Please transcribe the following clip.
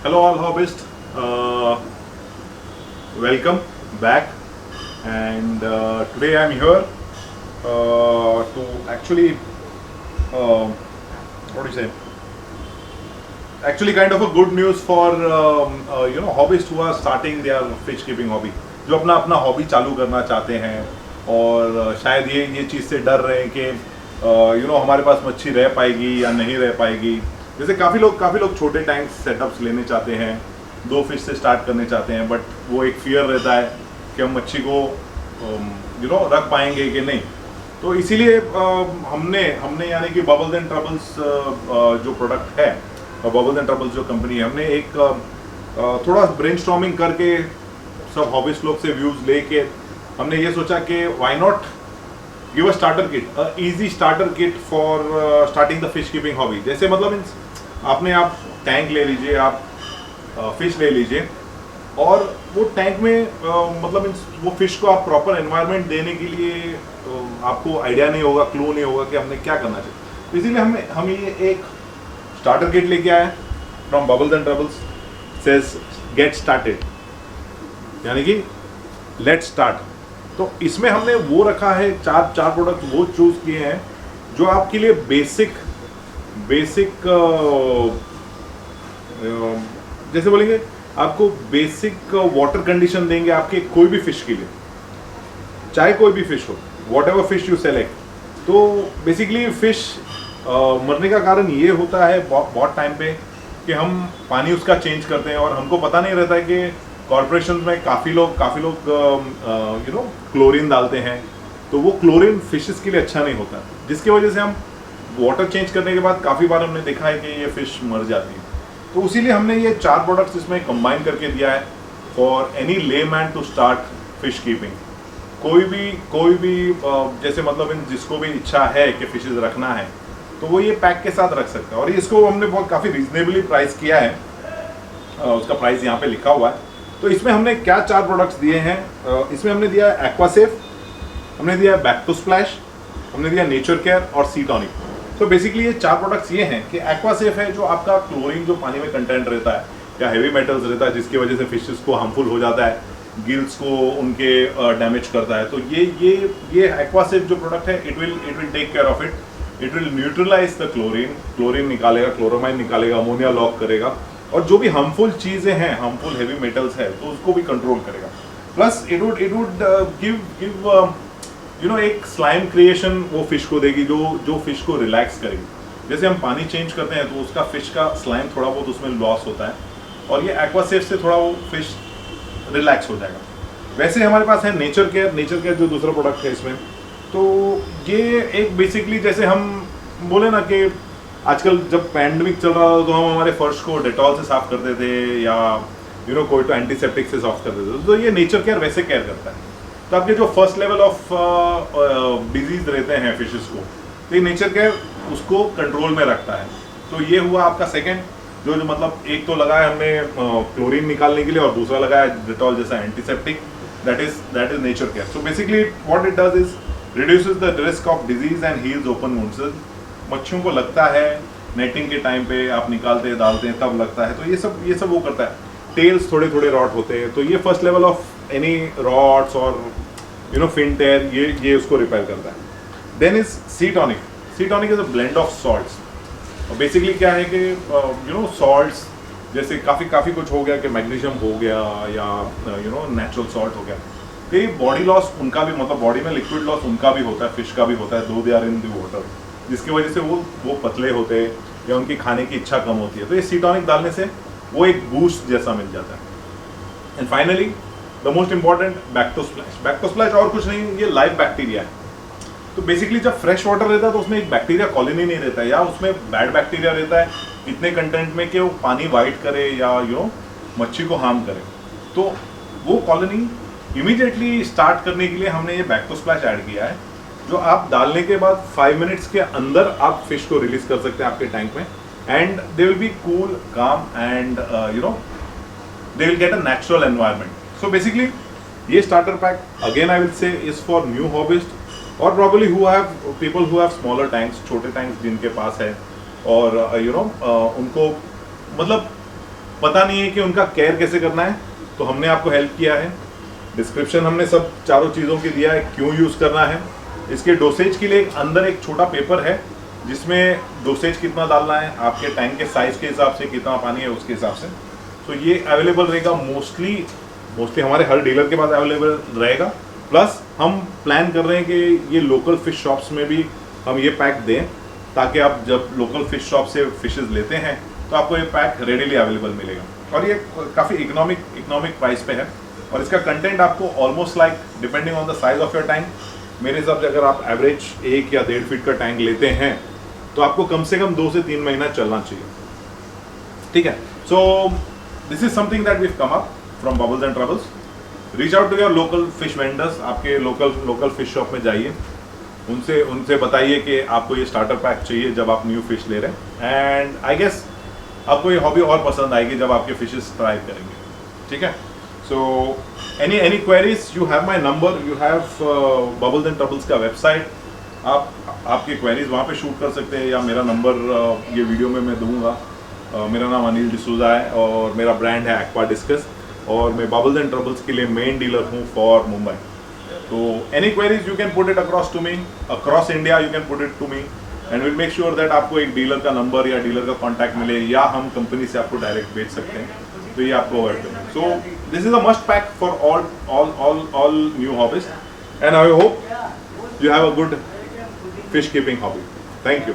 Hello, all hobbyists. Welcome back. And today I'm here to actually, what do you say? Actually, kind of a good news for hobbyists who are starting their fish keeping hobby. जो अपना अपना hobby चालू करना चाहते हैं और शायद ये चीज़ से डर रहे हैं कि हमारे पास मच्छी रह पाएगी या नहीं रह पाएगी। जैसे काफ़ी लोग छोटे टैंक सेटअप्स लेने चाहते हैं, 2 फिश से स्टार्ट करने चाहते हैं, बट वो एक फियर रहता है कि हम मच्छी को रख पाएंगे कि नहीं। तो इसीलिए हमने यानी कि बबल्स एंड ट्रबल्स जो प्रोडक्ट है, बबल्स एंड ट्रबल्स जो कंपनी है, हमने एक थोड़ा ब्रेनस्टॉर्मिंग करके सब हॉबीज लोग से व्यूज लेके हमने ये सोचा कि why not give a starter kit, easy starter kit for starting the fish keeping hobby. जैसे मतलब आप टैंक ले लीजिए, आप फिश ले लीजिए और वो टैंक में वो फिश को आप प्रॉपर एनवायरनमेंट देने के लिए आपको आइडिया नहीं होगा, क्लू नहीं होगा कि हमने क्या करना चाहिए। तो इसीलिए हम ये एक स्टार्टर किट लेके आए from bubbles and troubles, says get started, यानी कि लेट स्टार्ट। तो इसमें हमने वो रखा है, चार प्रोडक्ट वो चूज किए हैं जो आपके लिए बेसिक जैसे बोलेंगे आपको बेसिक वाटर कंडीशन देंगे आपके कोई भी फिश के लिए, चाहे कोई भी फिश हो, what ever fish you select. तो बेसिकली फिश मरने का कारण ये होता है बहुत टाइम पे कि हम पानी उसका चेंज करते हैं और हमको पता नहीं रहता है कि कॉर्पोरेशन में काफ़ी लोग क्लोरीन डालते हैं, तो वो क्लोरीन फिशेस के लिए अच्छा नहीं होता, जिसकी वजह से हम वाटर चेंज करने के बाद काफ़ी बार हमने देखा है कि ये फिश मर जाती है। तो उसीलिए हमने ये 4 प्रोडक्ट्स इसमें कंबाइन करके दिया है for any layman to start fish keeping. कोई भी जैसे जिसको भी इच्छा है कि फिशेज रखना है तो वो ये पैक के साथ रख सकता है। और इसको हमने काफ़ी रीजनेबली प्राइस किया है, उसका प्राइस यहाँ पे लिखा हुआ है। तो इसमें हमने क्या 4 प्रोडक्ट्स दिए हैं, इसमें हमने दिया है एक्वासेफ, हमने दिया है बैक टू स्प्लैश, हमने दिया नेचर केयर और सी टॉनिक। तो बेसिकली ये 4 प्रोडक्ट्स ये हैं कि एक्वासेफ है जो आपका क्लोरीन जो पानी में कंटेंट रहता है या हैवी मेटल्स रहता है जिसकी वजह से फिशेस को हार्मफुल हो जाता है, गिल्स को उनके डैमेज करता है। तो ये एक्वासेफ जो प्रोडक्ट है it will take care of it will neutralize the chlorine निकालेगा, क्लोरोमाइन निकालेगा, अमोनिया लॉक करेगा और जो भी हार्मफुल चीज़ें हैं, हार्मफुल हैवी मेटल्स है तो उसको भी कंट्रोल करेगा। प्लस इट वुड गिव एक स्लाइम क्रिएशन वो फिश को देगी जो फिश को रिलैक्स करेगी। जैसे हम पानी चेंज करते हैं तो उसका फिश का स्लाइम थोड़ा बहुत उसमें लॉस होता है और ये एक्वासेफ से थोड़ा वो फिश रिलैक्स हो जाएगा। वैसे हमारे पास है नेचर केयर जो दूसरा प्रोडक्ट है इसमें। तो ये एक बेसिकली जैसे हम बोले ना कि आजकल जब पैंडमिक चल रहा था तो हम हमारे फर्श को डेटॉल से साफ करते थे या कोई तो एंटीसेप्टिक से साफ करते थे, तो ये नेचर केयर वैसे केयर करता है। तो आपके जो फर्स्ट लेवल ऑफ डिजीज रहते हैं फिशेस को, तो ये नेचर केयर उसको कंट्रोल में रखता है। तो ये हुआ आपका सेकेंड जो एक तो लगाया हमने क्लोरीन निकालने के लिए और दूसरा लगाया डेटॉल जैसा antiseptic, that is nature care. So basically what it does is reduces the risk of disease and heals open wounds. मच्छियों को लगता है नेटिंग के टाइम पे आप निकालते हैं डालते हैं तब लगता है, तो ये सब वो करता है। टेल्स थोड़े रॉट होते हैं, तो ये first level of any rots और फिन टेयर ये उसको रिपेयर करता है। Then is C tonic is a blend of salts. और बेसिकली क्या है कि सॉल्ट्स जैसे काफ़ी कुछ हो गया कि मैग्नीशियम हो गया या नेचुरल सॉल्ट हो गया, तो ये बॉडी लॉस उनका भी बॉडी में लिक्विड लॉस उनका भी होता है, फिश का भी होता है, though they are in the water, जिसकी वजह से वो पतले होते हैं या उनकी खाने की इच्छा कम होती है। तो ये सी टॉनिक डालने से वो एक बूस्ट जैसा मिल जाता है। And finally the most important back to splash और कुछ नहीं, ये लाइव बैक्टीरिया है। तो बेसिकली जब फ्रेश वाटर रहता है तो उसमें एक बैक्टीरिया कॉलोनी नहीं रहता है या उसमें बैड बैक्टीरिया रहता है इतने कंटेंट में कि वो पानी वाइट करे या मच्छी को हार्म करे। तो वो कॉलोनी इमीडिएटली स्टार्ट करने के लिए हमने ये बैक टू स्प्लैश ऐड किया है, जो आप डालने के बाद 5 मिनट्स के अंदर आप फिश को रिलीज कर सकते हैं आपके टैंक में, and they will be cool, calm and they will get a natural environment. So basically ये starter pack again I will say is for new hobbyist और probably people who have smaller tanks, छोटे tanks जिनके पास है और उनको पता नहीं है कि उनका केयर कैसे करना है, तो हमने आपको हेल्प किया है। डिस्क्रिप्शन हमने सब चारों चीज़ों की दिया है, क्यों यूज़ करना है। इसके डोसेज के लिए अंदर एक छोटा पेपर है जिसमें डोसेज कितना डालना है, आपके टैंक के साइज़ के हिसाब से कितना पानी है उसके हिसाब से। तो ये अवेलेबल रहेगा मोस्टली हमारे हर डीलर के पास अवेलेबल रहेगा। प्लस हम प्लान कर रहे हैं कि ये लोकल फिश शॉप्स में भी हम ये पैक दें, ताकि आप जब लोकल फिश शॉप से फिशेस लेते हैं तो आपको ये पैक रेडीली अवेलेबल मिलेगा। और ये काफ़ी इकोनॉमिक प्राइस पे है, और इसका कंटेंट आपको almost like depending on the size of your tank, मेरे हिसाब से अगर आप एवरेज 1 या 1.5 फीट का टैंक लेते हैं तो आपको कम से कम 2 से 3 महीना चलना चाहिए। ठीक है, so this is something that we come up from bubbles and troubles. Reach out to your local fish vendors, आपके लोकल फिश शॉप में जाइए, उनसे बताइए कि आपको ये स्टार्टर पैक चाहिए जब आप न्यू फिश ले रहे हैं। एंड आई गेस आपको ये हॉबी और पसंद आएगी जब आपके फिशेस थ्राइव करेंगे। ठीक है, so any queries, you have my number, you have bubbles and troubles का वेबसाइट, आप आपकी क्वेरीज वहाँ पे शूट कर सकते हैं, या मेरा नंबर ये वीडियो में मैं दूंगा। मेरा नाम अनिल डिसूजा है और मेरा ब्रांड है एक्वा डिस्कस, और मैं बबल्स एंड ट्रबल्स के लिए मेन डीलर हूँ फॉर मुंबई। तो any queries you can put it across to me, across India you can put it to me, and will make sure that आपको एक dealer का number या डीलर का contact मिले, या हम कंपनी से आपको डायरेक्ट भेज सकते हैं, तो ये आपको अवॉइड करें। सो this is a must pack for all new hobbies, and I hope you have a good fish keeping hobby. Thank you.